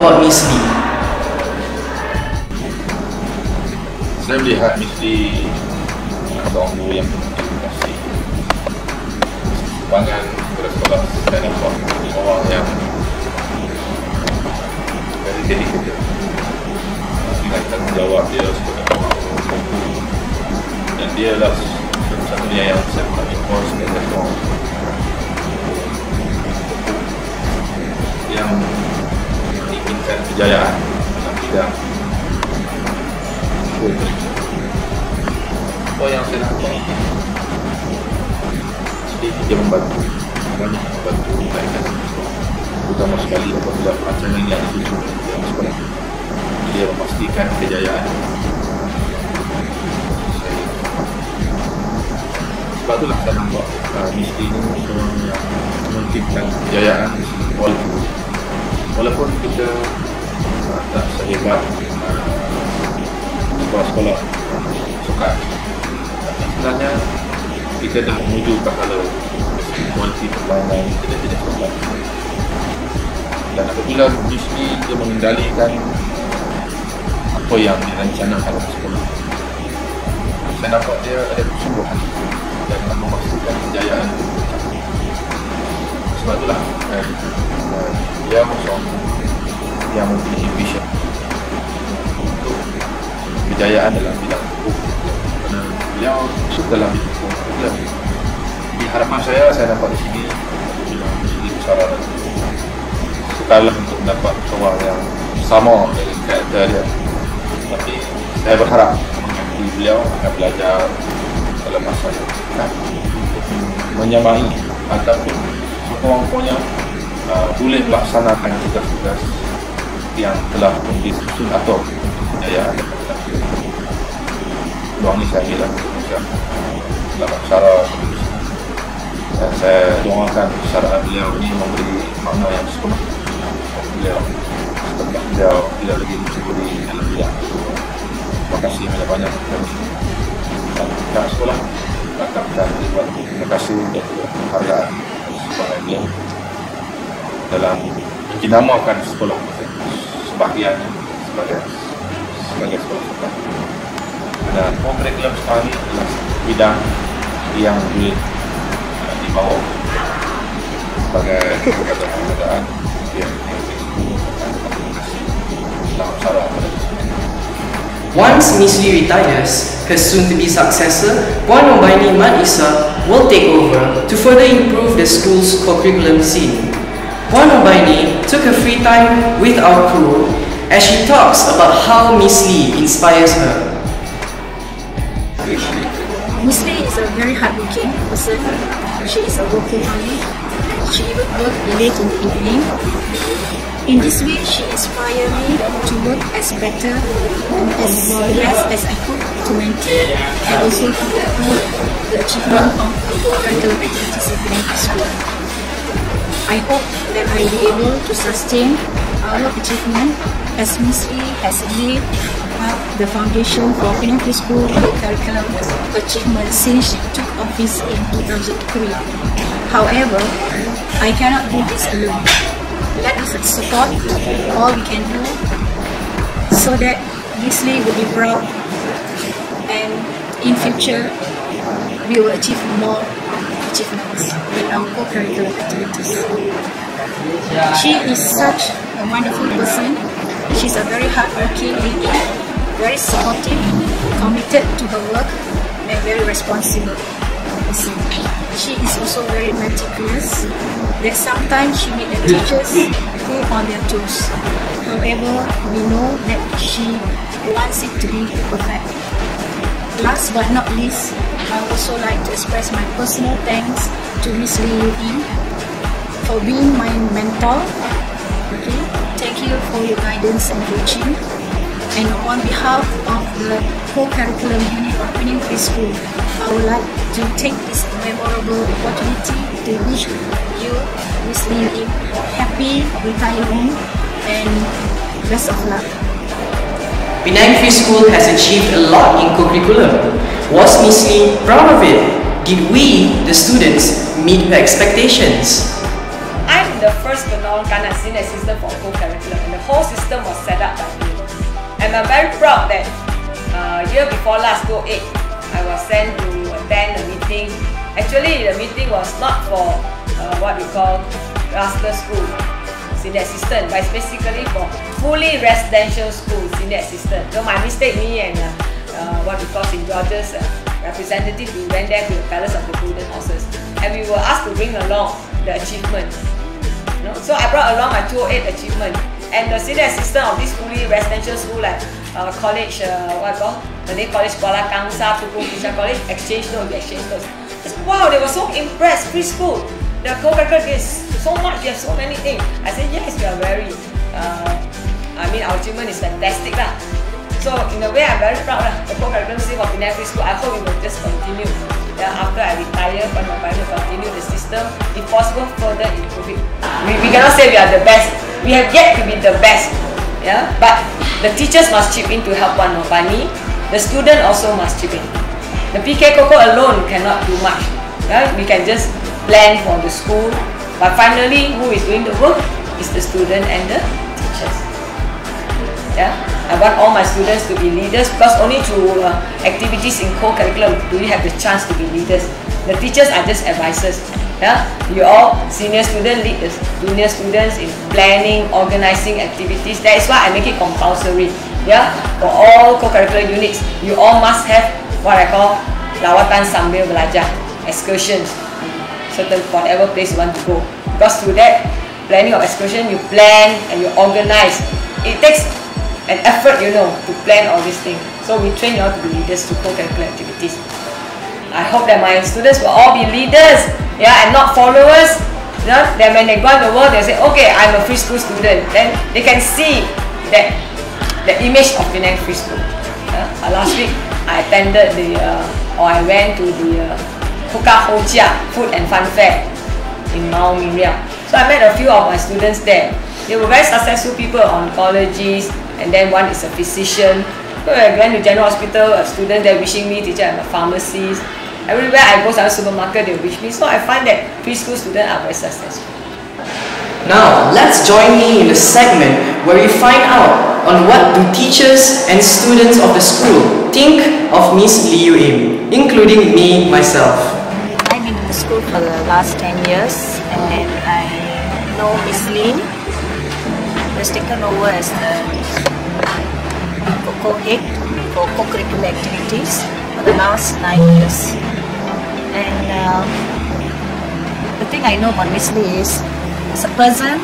About Miss Lee. Saya melihat Miss Lee seorang guru yang berkasi. Sumbangan kepada sekolah, saya nampak orang yang very dedicated dengan tanggungjawab dia sebagai orang guru, dan dia adalah satu-satunya yang saya pernah jumpa sebagai seorang yang menginginkan kejayaan dalam bidang poetry. Apa yang saya nampak, sedikit dia membantu, banyak membantu kebaikan sekolah, terutama sekali apabila perancangan yang disusun dalam sekolah dia memastikan kejayaan. Sebab itulah saya nampak Miss Lee ini seorang yang memungkinkan kejayaan walaupun kita tak sehebat sekolah-sekolah sukan, tapi sebenarnya kita dah menuju ke hala kualiti permainan kita tidak sempat. Dan apabila Miss Lee dia mengendalikan apa yang dirancangkan dalam sekolah, saya nampak dia ada kesungguhan dan memastikan kejayaan. Sebab itulah dia seorang yang mempunyai vision untuk kejayaan dalam bidang hukum, kerana beliau masuk dalam bidang hukum. Di harapan saya nampak di sini bila Miss Lee bersara sukarlah untuk mendapat seorang yang sama dengan karakter dia, tapi saya berharap mengenai beliau akan belajar dalam masa yang dekat untuk menyamai ataupun sekurang-kurangnya boleh melaksanakan tugas-tugas yang telah disusun atau kejayaan. Peluang ini saya ambil dalam acara dan saya doakan acara beliau ini memberi makna yang sepenuh beliau sebab beliau tidak lagi mencuri dalam bidang. Terima kasih banyak dan pihak sekolah akan terlibat. Terima kasih untuk penghargaan kepada beliau dalam dinamakan sekolah sebahagian sebagai sekolah sekolah. Dan kurikulum sekarang ini adalah bidang yang boleh dibawa sebagai keadaan yang dalam cara pada Once Miss Lee retires, her soon-to-be successor, Puan Nombaini Mat Isa, will take over to further improve the school's curriculum scene. Puan Nombaini took her free time with our crew as she talks about how Miss Lee inspires her. Miss Lee is a very hardworking person. She is a workaholic. She even works late in the evening. In this way, she inspired me to work as better and as best as I could to maintain and also to promote the achievement of co-curricular activities in Penang School. I hope that I will be able to sustain our achievement as Miss Lee has laid the foundation for Penang School curriculum achievement since she took office in 2003. However, I cannot do this alone. Let us support all we can do so that Miss Lee will be proud, and in future we will achieve more achievements with our co-curricular activities. She is such a wonderful person. She's a very hardworking lady, very supportive, committed to her work, and very responsible. She is also very meticulous, that sometimes she makes the teachers go on their toes. However, we know that she wants it to be perfect. Last but not least, I would also like to express my personal thanks to Miss Lee Ying for being my mentor. Okay, thank you for your guidance and coaching. And on behalf of the co-curriculum unit of Penang Preschool, I would like to take this memorable opportunity to wish you, Miss Lee Ying, happy retirement and best of luck. Penang Preschool has achieved a lot in co-curriculum. Was Miss Lee proud of it? Did we, the students, meet her expectations? I'm the first Penang-Kanan senior assistant for co-curriculum, and the whole system was set up by me. And I'm very proud that year before last, 2008, I was sent to attend a meeting. Actually, the meeting was not for what we call cluster school senior assistant, but it's basically for fully residential school senior assistant. So my mistake, me and what we call St. George's representative, we went there to the Palace of the Golden Horses, and we were asked to bring along the achievement. You know? So I brought along my 2008 achievement, and the senior assistant of this fully residential school like college, Malay College Kuala Kangsar, Pukul Kisha College, exchange notes. Wow, they were so impressed. Preschool, the co-curriculum is so much. You have so many things. I said yes, we are very. Our achievement is fantastic lah. So in a way, I'm very proud lah. The co-curriculum system of Penang Preschool. I hope it will just continue. After I retire, when my partner continue the system, if possible, further improve it. We cannot say we are the best. We have yet to be the best. Yeah, but the teachers must chip in to help Wan Nopani. The student also must chip in. The PK Koko alone cannot do much. Yeah? We can just plan for the school, but finally, who is doing the work is the student and the teachers. Yeah? I want all my students to be leaders, because only through activities in co-curriculum do we have the chance to be leaders. The teachers are just advisors. Yeah? You all senior students lead the junior students in planning, organizing activities. That is why I make it compulsory. Yeah? For all co-curricular units, you all must have what I call lawatan sambil belajar, excursions, certain whatever place you want to go. Because through that planning of excursion, you plan and you organize. It takes an effort, to plan all these things. So we train you all to be leaders to co-curricular activities. I hope that my students will all be leaders, and not followers. Then when they go out in the world, they say, okay, I'm a free school student. Then they can see that the image of Penang Free School. Last week, I attended I went to the Hoka Hojia Food and Fun Fair in Mount Miriam. So I met a few of my students there. They were very successful people on colleges, and then one is a physician. So I went to General Hospital, a student there wishing me, teacher, I'm a pharmacist. Everywhere I go to a supermarket, they wish me. So I find that preschool students are very successful. Now, let's join me in the segment where we find out on what do teachers and students of the school think of Miss Liu Im, including me, myself. I've been in the school for the last 10 years, and I know Miss Lin has taken over as the co-head for co-curricular activities for the last 9 years. And the thing I know about Miss Lee is, as a person,